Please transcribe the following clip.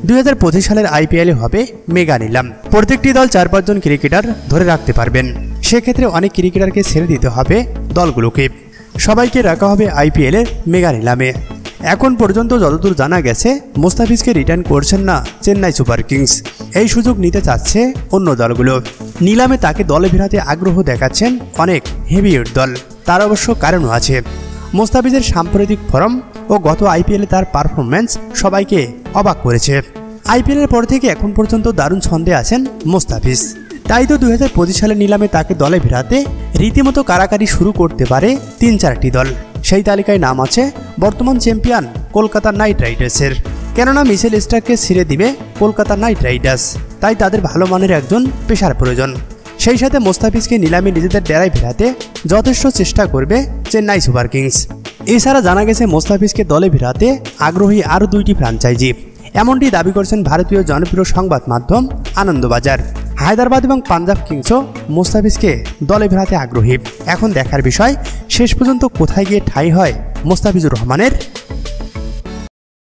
2025 সালের আইপিএলে হবে মেগা নিলাম। প্রত্যেকটি দল 4-5 জন ক্রিকেটার ধরে রাখতে পারবেন। সেক্ষেত্রে অনেক ক্রিকেটারকে ছেড়ে দিতে হবে দলগুলোকে। সবাইকে রাখা হবে আইপিএলের মেগা নিলামে। এখন পর্যন্ত যতদূর জানা গেছে, মোস্তাফিজকে রিটার্ন করছেন না চেন্নাই সুপার কিংস। এই সুযোগ নিতে চাচ্ছে অন্য দলগুলো। নিলামে তাকে দলে ফেরাতে আগ্রহ দেখাচ্ছেন অনেক হেভিওয়েট দল। তার অবশ্য কারণও আছে। মোস্তাফিজের সাম্প্রতিক ফর্ম ও গত আইপিএলে তার পারফরম্যান্স সবাইকে অবাক করেছে। আইপিএলের পর থেকে এখন পর্যন্ত দারুণ ছন্দে আছেন মোস্তাফিজ। তাই তো 2025 সালের নিলামে তাকে দলে ফেরাতে রীতিমতো কারাকারি শুরু করতে পারে 3-4টি দল। সেই তালিকায় নাম আছে বর্তমান চ্যাম্পিয়ন কলকাতা নাইট রাইডার্সের। কেননা মিচেল স্টার্ককে ছেড়ে দিবে কলকাতা নাইট রাইডার্স, তাই তাদের ভালো মানের একজন পেসার প্রয়োজন। সেই সাথে মোস্তাফিজকে নিলামে নিজেদের ডেরায় ফেরাতে যথেষ্ট চেষ্টা করবে চেন্নাই সুপার কিংস। এছাড়া জানা গেছে মোস্তাফিজকে দলে ফেরাতে আগ্রহী আরও 2টি ফ্র্যাঞ্চাইজি। এমনটি দাবি করছেন ভারতীয় জনপ্রিয় সংবাদ মাধ্যম আনন্দবাজার। হায়দ্রাবাদ এবং পাঞ্জাব কিংসও মোস্তাফিজকে দলে ফেরাতে আগ্রহী। এখন দেখার বিষয় শেষ পর্যন্ত কোথায় গিয়ে ঠাঁই হয় মোস্তাফিজুর রহমানের।